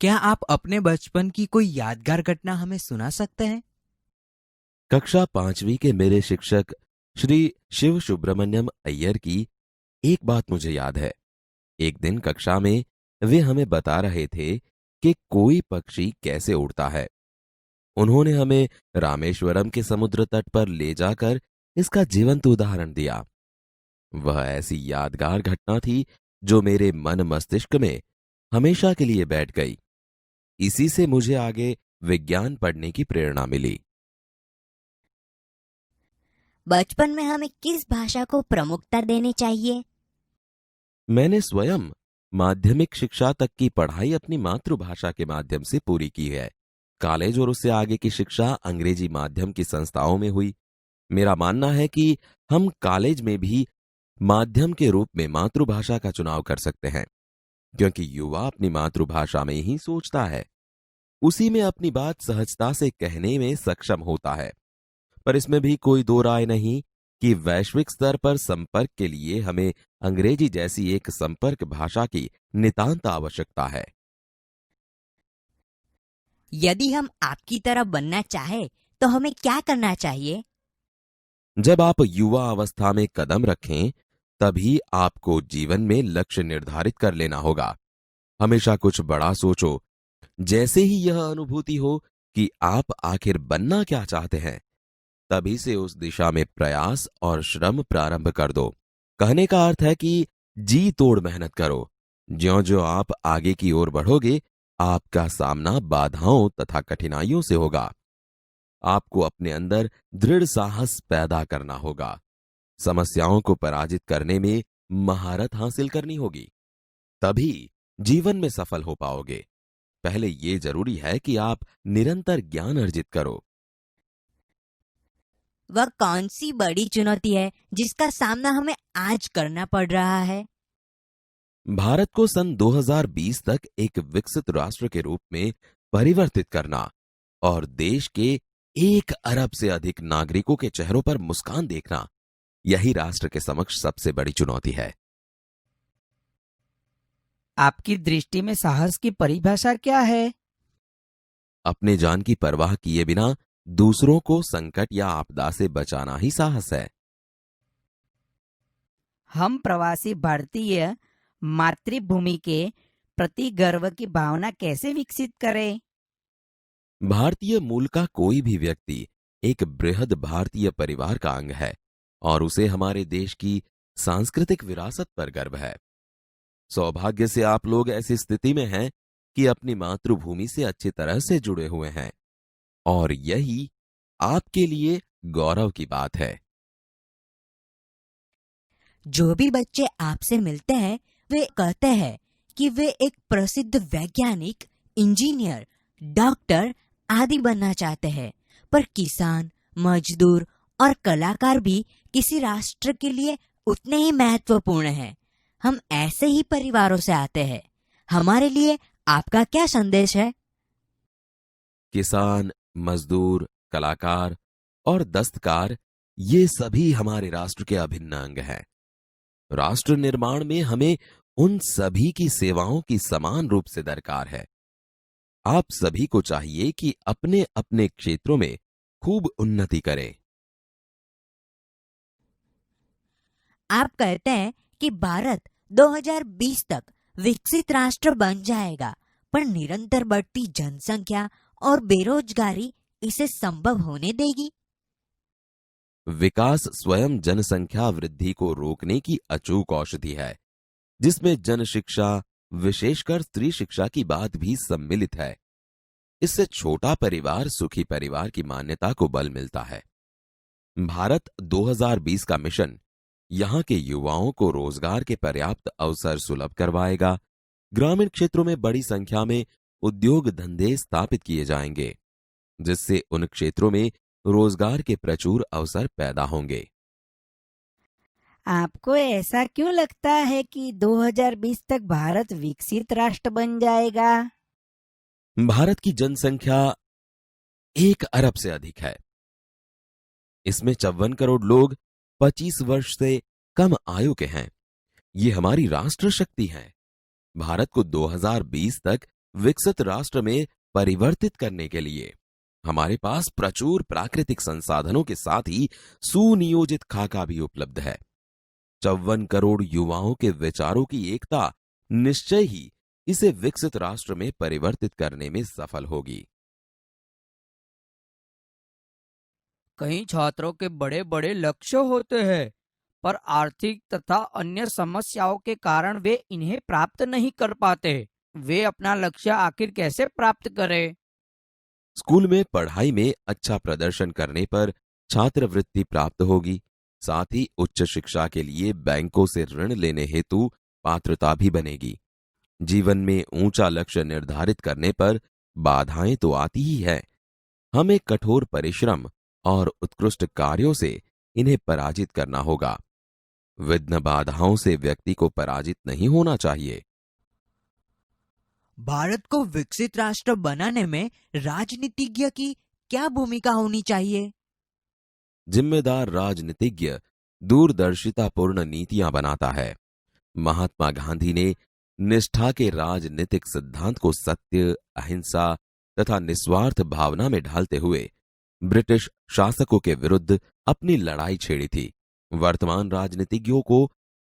क्या आप अपने बचपन की कोई यादगार घटना हमें सुना सकते हैं? कक्षा 5वीं के मेरे शिक्षक श्री शिव सुब्रमण्यम अय्यर की एक बात मुझे याद है। एक दिन कक्षा में वे हमें बता रहे थे कि कोई पक्षी कैसे उड़ता है। उन्होंने हमें रामेश्वरम के समुद्र तट पर ले जाकर इसका जीवंत उदाहरण दिया। वह ऐसी यादगार घटना थी जो मेरे मन मस्तिष्क में हमेशा के लिए बैठ गई। इसी से मुझे आगे विज्ञान पढ़ने की प्रेरणा मिली। बचपन में हमें किस भाषा को प्रमुखता देनी चाहिए? मैंने स्वयं माध्यमिक शिक्षा तक की पढ़ाई अपनी मातृभाषा के माध्यम से पूरी की है। कॉलेज और उससे आगे की शिक्षा अंग्रेजी माध्यम की संस्थाओं में हुई। मेरा मानना है कि हम कॉलेज में भी माध्यम के रूप में मातृभाषा का चुनाव कर सकते हैं, क्योंकि युवा अपनी मातृभाषा में ही सोचता है, उसी में अपनी बात सहजता से कहने में सक्षम होता है। पर इसमें भी कोई दो राय नहीं कि वैश्विक स्तर पर संपर्क के लिए हमें अंग्रेजी जैसी एक संपर्क भाषा की नितांत आवश्यकता है। यदि हम आपकी तरह बनना चाहे तो हमें क्या करना चाहिए? जब आप युवा अवस्था में कदम रखें, तभी आपको जीवन में लक्ष्य निर्धारित कर लेना होगा। हमेशा कुछ बड़ा सोचो। जैसे ही यह अनुभूति हो कि आप आखिर बनना क्या चाहते हैं, तभी से उस दिशा में प्रयास और श्रम प्रारंभ कर दो। कहने का अर्थ है कि जी तोड़ मेहनत करो। ज्यों-ज्यों आप आगे की ओर बढ़ोगे, आपका सामना बाधाओं तथा कठिनाइयों से होगा। आपको अपने अंदर दृढ़ साहस पैदा करना होगा। समस्याओं को पराजित करने में महारत हासिल करनी होगी, तभी जीवन में सफल हो पाओगे। पहले ये जरूरी है कि आप निरंतर ज्ञान अर्जित करो। वह कौन सी बड़ी चुनौती है जिसका सामना हमें आज करना पड़ रहा है? भारत को सन 2020 तक एक विकसित राष्ट्र के रूप में परिवर्तित करना और देश के 1 अरब से अधिक नागरिकों के चेहरों पर मुस्कान देखना, यही राष्ट्र के समक्ष सबसे बड़ी चुनौती है। आपकी दृष्टि में साहस की परिभाषा क्या है? अपने जान की परवाह किए बिना दूसरों को संकट या आपदा से बचाना ही साहस है। हम प्रवासी भारतीय मातृभूमि के प्रति गर्व की भावना कैसे विकसित करें? भारतीय मूल का कोई भी व्यक्ति एक बृहद भारतीय परिवार का अंग है और उसे हमारे देश की सांस्कृतिक विरासत पर गर्व है। सौभाग्य से आप लोग ऐसी स्थिति में हैं कि अपनी मातृभूमि से अच्छी तरह से जुड़े हुए हैं, और यही आपके लिए गौरव की बात है। जो भी बच्चे आपसे मिलते हैं वे कहते हैं कि वे एक प्रसिद्ध वैज्ञानिक, इंजीनियर, डॉक्टर आदि बनना चाहते हैं। पर किसान, मजदूर और कलाकार भी किसी राष्ट्र के लिए उतने ही महत्वपूर्ण हैं। हम ऐसे ही परिवारों से आते हैं। हमारे लिए आपका क्या संदेश है? किसान, मजदूर, कलाकार और दस्तकार, ये सभी हमारे राष्ट्र के अभिन्न अंग हैं। राष्ट्र निर्माण में हमें उन सभी की सेवाओं की समान रूप से दरकार है। आप सभी को चाहिए कि अपने अपने क्षेत्रों में खूब उन्नति करें। आप कहते हैं कि भारत 2020 तक विकसित राष्ट्र बन जाएगा, पर निरंतर बढ़ती जनसंख्या और बेरोजगारी इसे संभव होने देगी? विकास स्वयं जनसंख्या वृद्धि को रोकने की अचूक औषधि है, जिसमें जन शिक्षा, विशेषकर स्त्री शिक्षा की बात भी सम्मिलित है। इससे छोटा परिवार सुखी परिवार की मान्यता को बल मिलता है। भारत 2020 का मिशन यहां के युवाओं को रोजगार के पर्याप्त अवसर सुलभ करवाएगा। ग्रामीण क्षेत्रों में बड़ी संख्या में उद्योग धंधे स्थापित किए जाएंगे, जिससे उन क्षेत्रों में रोजगार के प्रचुर अवसर पैदा होंगे। आपको ऐसा क्यों लगता है कि 2020 तक भारत विकसित राष्ट्र बन जाएगा? भारत की जनसंख्या 1 अरब से अधिक है। इसमें 54 करोड़ लोग 25 वर्ष से कम आयु के हैं। ये हमारी राष्ट्र शक्ति है। भारत को 2020 तक विकसित राष्ट्र में परिवर्तित करने के लिए हमारे पास प्रचुर प्राकृतिक संसाधनों के साथ ही सुनियोजित खाका भी उपलब्ध है। 54 करोड़ युवाओं के विचारों की एकता निश्चय ही इसे विकसित राष्ट्र में परिवर्तित करने में सफल होगी। कई छात्रों के बड़े बड़े लक्ष्य होते हैं, पर आर्थिक तथा अन्य समस्याओं के कारण वे इन्हें प्राप्त नहीं कर पाते। वे अपना लक्ष्य आखिर कैसे प्राप्त करें? स्कूल में पढ़ाई में अच्छा प्रदर्शन करने पर छात्रवृत्ति प्राप्त होगी। साथ ही उच्च शिक्षा के लिए बैंकों से ऋण लेने हेतु पात्रता भी बनेगी। जीवन में ऊंचा लक्ष्य निर्धारित करने पर बाधाएं तो आती ही है। हमें कठोर परिश्रम और उत्कृष्ट कार्यों से इन्हें पराजित करना होगा। विघ्न बाधाओं से व्यक्ति को पराजित नहीं होना चाहिए। भारत को विकसित राष्ट्र बनाने में राजनीतिज्ञ की क्या भूमिका होनी चाहिए? जिम्मेदार राजनीतिज्ञ दूरदर्शितापूर्ण नीतियां बनाता है। महात्मा गांधी ने निष्ठा के राजनीतिक सिद्धांत को सत्य, अहिंसा तथा निस्वार्थ भावना में ढालते हुए ब्रिटिश शासकों के विरुद्ध अपनी लड़ाई छेड़ी थी। वर्तमान राजनीतिज्ञों को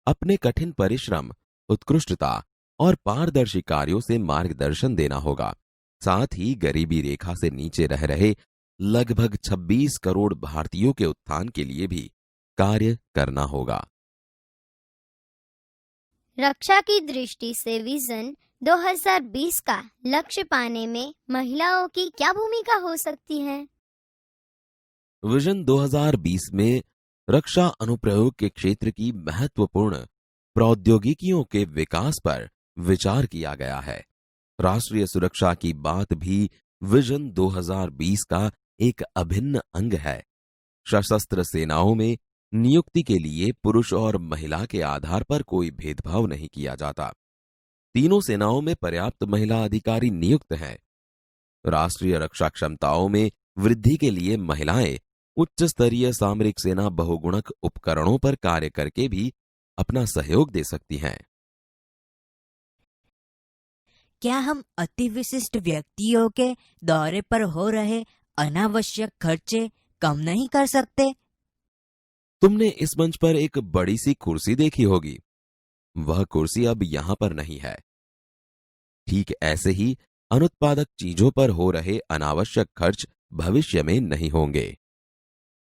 अपने कठिन परिश्रम, उत्कृष्टता और पारदर्शी कार्यों से मार्गदर्शन देना होगा। साथ ही गरीबी रेखा से नीचे रह रहे लगभग 26 करोड़ भारतीयों के उत्थान के लिए भी कार्य करना होगा। रक्षा की दृष्टि से विजन 2020 का लक्ष्य पाने में महिलाओं की क्या भूमिका हो सकती है? विजन 2020 में रक्षा अनुप्रयोग के क्षेत्र की महत्वपूर्ण प्रौद्योगिकियों के विकास पर विचार किया गया है। राष्ट्रीय सुरक्षा की बात भी विजन 2020 का एक अभिन्न अंग है। सशस्त्र सेनाओं में नियुक्ति के लिए पुरुष और महिला के आधार पर कोई भेदभाव नहीं किया जाता। तीनों सेनाओं में पर्याप्त महिला अधिकारी नियुक्त हैं। राष्ट्रीय रक्षा क्षमताओं में वृद्धि के लिए महिलाएं उच्च स्तरीय सामरिक सेना बहुगुणक उपकरणों पर कार्य करके भी अपना सहयोग दे सकती हैं। क्या हम अति विशिष्ट व्यक्तियों के दौरे पर हो रहे अनावश्यक खर्चे कम नहीं कर सकते? तुमने इस मंच पर एक बड़ी सी कुर्सी देखी होगी। वह कुर्सी अब यहां पर नहीं है। ठीक ऐसे ही अनुत्पादक चीजों पर हो रहे अनावश्यक खर्च भविष्य में नहीं होंगे।